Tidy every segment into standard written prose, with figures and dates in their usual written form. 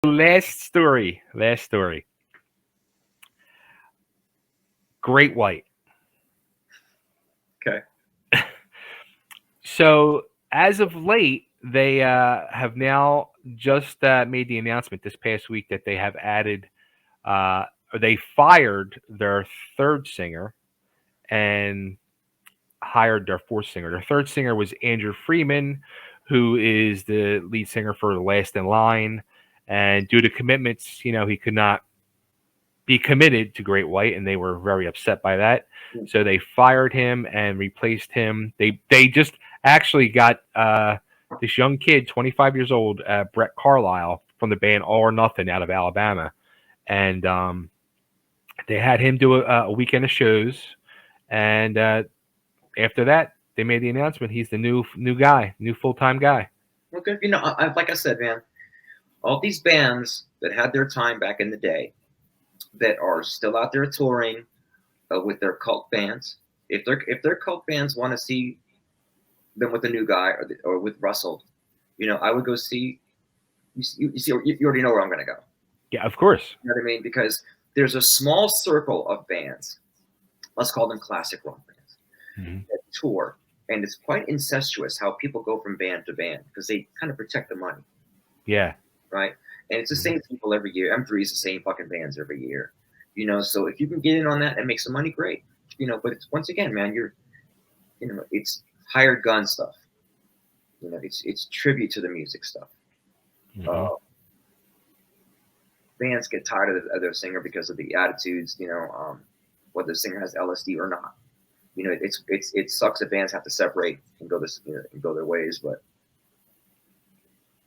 Last story. Last story. Great White. Okay. So as of late, they have now just made the announcement this past week that they have added, or they fired their third singer and hired their fourth singer. Their third singer was Andrew Freeman, who is the lead singer for The Last in Line. And due to commitments, he could not be committed to Great White, and they were very upset by that. So they fired him and replaced him. They just actually got this young kid, 25 years old, Brett Carlisle from the band All or Nothing out of Alabama, and they had him do a weekend of shows. And after that, they made the announcement he's the new guy, new full time guy. Well, good. Like I said, man, all these bands that had their time back in the day that are still out there touring with their cult bands. If their cult bands want to see them with a new guy or with Russell, I would go see. You already know where I'm going to go. Yeah, of course. You know what I mean? Because there's a small circle of bands, let's call them classic rock bands, that tour, and it's quite incestuous how people go from band to band because they kind of protect the money. Yeah. Right. And it's the same people every year. M3 is the same fucking bands every year. So if you can get in on that and make some money, great. But it's, once again, man, it's hired gun stuff. It's tribute to the music stuff. Bands get tired of their singer because of the attitudes, whether the singer has LSD or not. It sucks that bands have to separate and go and go their ways, but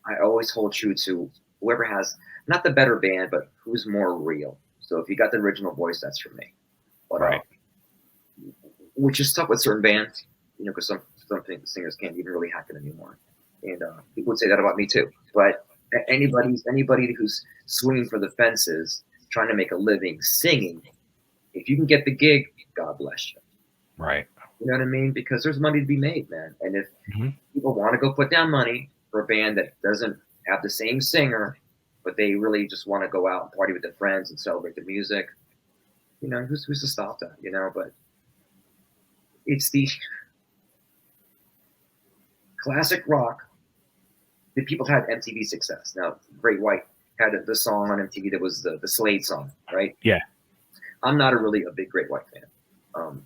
I always hold true to whoever has not the better band, but who's more real. So if you got the original voice, that's for me. But, right. Which is tough with certain bands, because some singers can't even really hack it anymore. And people would say that about me too. But anybody who's swinging for the fences, trying to make a living singing, if you can get the gig, God bless you. Right. You know what I mean? Because there's money to be made, man. And if people want to go put down money for a band that doesn't have the same singer, but they really just want to go out and party with their friends and celebrate the music, who's to stop that? But it's the classic rock that people had MTV success. Now, Great White had the song on MTV that was the Slade song, right? Yeah. I'm not a big Great White fan.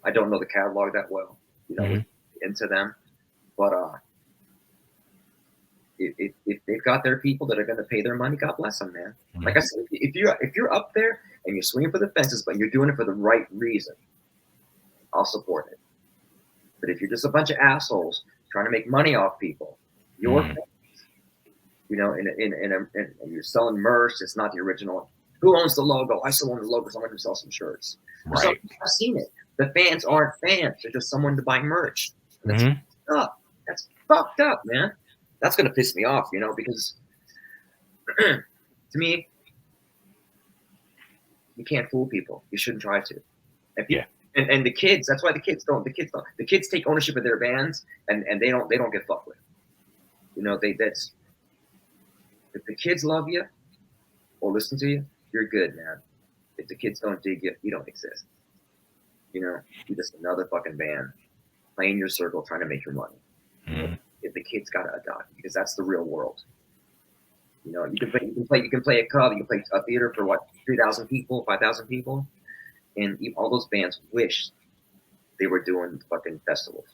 I don't know the catalog that well, into them, but if they've got their people that are going to pay their money, God bless them, man. Like I said, if you're up there and you're swinging for the fences, but you're doing it for the right reason, I'll support it. But if you're just a bunch of assholes trying to make money off people, your fans, and you're selling merch, it's not the original. Who owns the logo? I still own the logo. Someone who sells some shirts. Right. I've seen it. The fans aren't fans. They're just someone to buy merch. That's fucked up. That's fucked up, man. That's going to piss me off, because to me, you can't fool people. You shouldn't try to. And the kids, that's why the kids don't. The kids take ownership of their bands, and they don't get fucked with. That's if the kids love you or listen to you, you're good, man. If the kids don't dig you, you don't exist. You're just another fucking band playing your circle, trying to make your money. If the kids gotta adopt you, because that's the real world. You can play a club, you can play a theater for 3,000 people, 5,000 people, and all those bands wish they were doing fucking festivals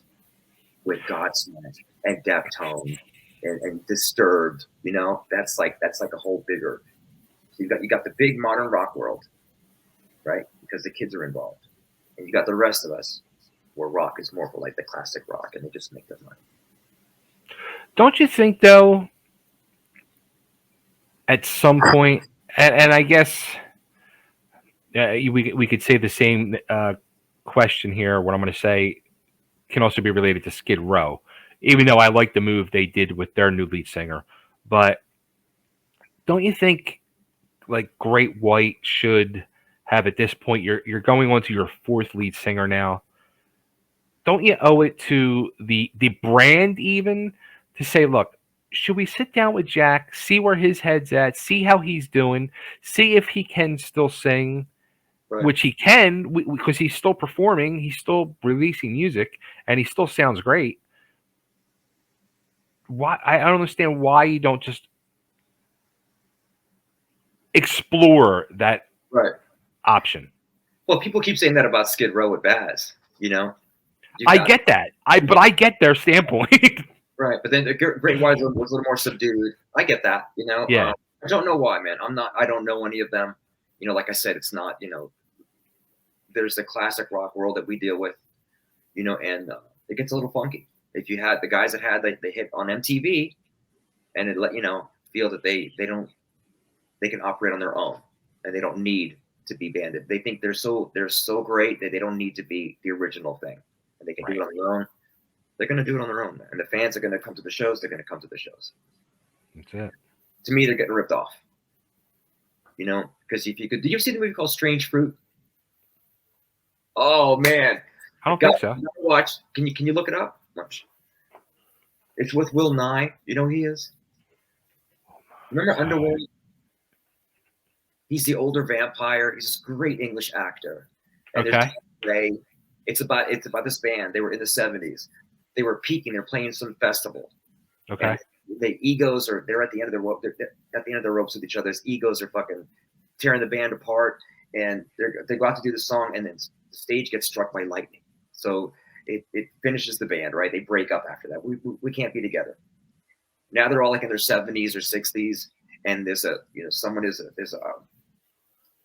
with Godsmack and Deftones and Disturbed. That's like a whole bigger. So you got the big modern rock world, right? Because the kids are involved, and you got the rest of us, where rock is more for like the classic rock, and they just make their money. Don't you think, though, at some point, and I guess we could say the same question here. What I'm going to say can also be related to Skid Row, even though I like the move they did with their new lead singer. But don't you think, like, Great White should have, at this point, you're going on to your fourth lead singer now. Don't you owe it to the brand even to say, look, should we sit down with Jack, see where his head's at, see how he's doing, see if he can still sing, Right. which he can because he's still performing, he's still releasing music, and he still sounds great. Why I don't understand why you don't just explore that Right. option. Well, people keep saying that about Skid Row with Baz. You know, you I got get that. But I get their standpoint. right. But then the Great White was a little more subdued. I get that. You know, Yeah. I don't know why, man. I'm not. I don't know any of them. You know, like I said, it's not. You know, there's the classic rock world that we deal with. You know, and it gets a little funky. If you had the guys that had they hit on MTV, and it let you know feel that they can operate on their own, and they don't need to be banded. They think they're so great that they don't need to be the original thing, and they can do it on their own. They're going to do it on their own, man. And the fans are going to come to the shows. They're going to come to the shows. That's it. To me, they're getting ripped off. You know, because if you could, did you see the movie called Strange Fruit? Oh man, I don't think so. Watch. Can you look it up? Watch. It's with Will Nye. You know who he is? Remember Underworld? He's the older vampire. He's a great English actor. And Okay. it's about this band. They were in the 70s. They were peaking. They're playing some festival. Okay. And the egos are they're at the end of the rope. They're at the end of the ropes with each other. His egos are fucking tearing the band apart. And they go out to do the song, and then the stage gets struck by lightning. So it finishes the band, right? They break up after that. We can't be together. Now they're all like in their 70s or 60s, and there's a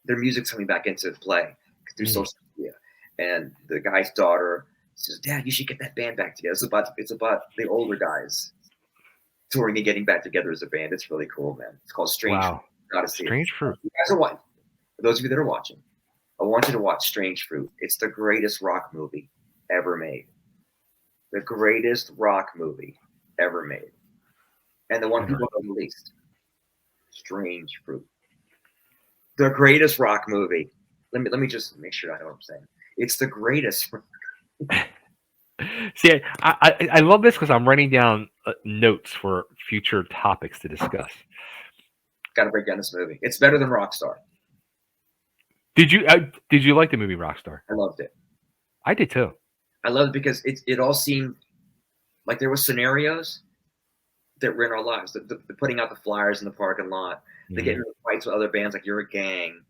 their music's coming back into play through social media. And the guy's daughter says, "Dad, you should get that band back together." It's about the older guys touring and getting back together as a band. It's really cool, man. It's called Strange Fruit. Gotta see Strange Fruit. You guys are watching. For those of you that are watching, I want you to watch Strange Fruit. It's the greatest rock movie ever made. The greatest rock movie ever made. And the one people have released. Strange Fruit. The greatest rock movie. Let me just make sure I know what I'm saying. It's the greatest. See, I love this because I'm writing down notes for future topics to discuss. Got to break down this movie. It's better than Rockstar. Did you like the movie Rockstar? I loved it. I did too. I loved it because it all seemed like there were scenarios that were in our lives. The putting out the flyers in the parking lot, the getting into fights with other bands like You're a Gang.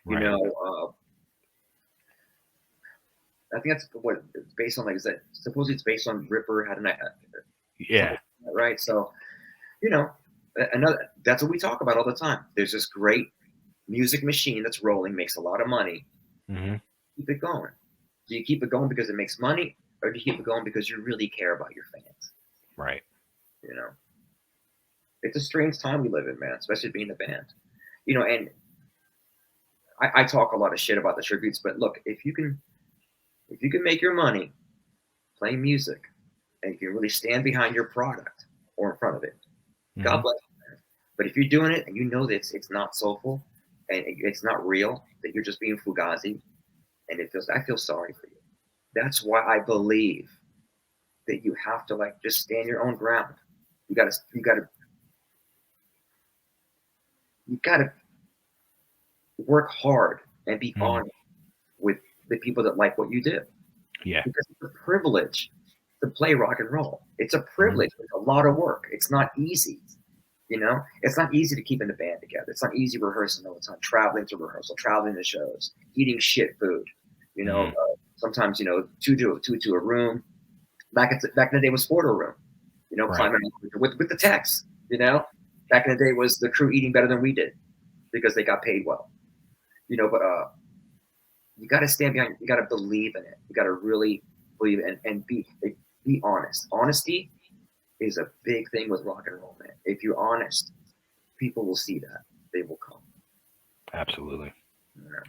You know, I think that's what it's based on. Like, is that supposedly it's based on Ripper Had a Night? Yeah. Right. So, you know, that's what we talk about all the time. There's this great music machine that's rolling, makes a lot of money. Keep it going. Do you keep it going because it makes money, or do you keep it going because you really care about your fans? Right. You know, it's a strange time we live in, man, especially being a band. You know, and I talk a lot of shit about the tributes, but look, if you can make your money playing music, and you can really stand behind your product or in front of it, God bless you, man. But if you're doing it and you know that it's not soulful and it's not real, that you're just being fugazi, and I feel sorry for you. That's why I believe that you have to like just stand your own ground. You gotta work hard and be honest with the people that like what you do. Yeah. Because it's a privilege to play rock and roll. It's a privilege. It's a lot of work. It's not easy. You know, it's not easy to keep in the band together. It's not easy rehearsing all the time, traveling to rehearsal, traveling to shows, eating shit food. You know, sometimes, you know, two to a room. Back in the day was 4 to a room. You know, climbing with the techs. You know, back in the day was the crew eating better than we did because they got paid well. You know, but you got to stand behind. You got to believe in it. You got to really believe it and be honest. Honesty is a big thing with rock and roll, man. If you're honest, people will see that. They will come. Absolutely. Yeah.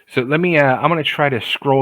So let me. I'm going to try to scroll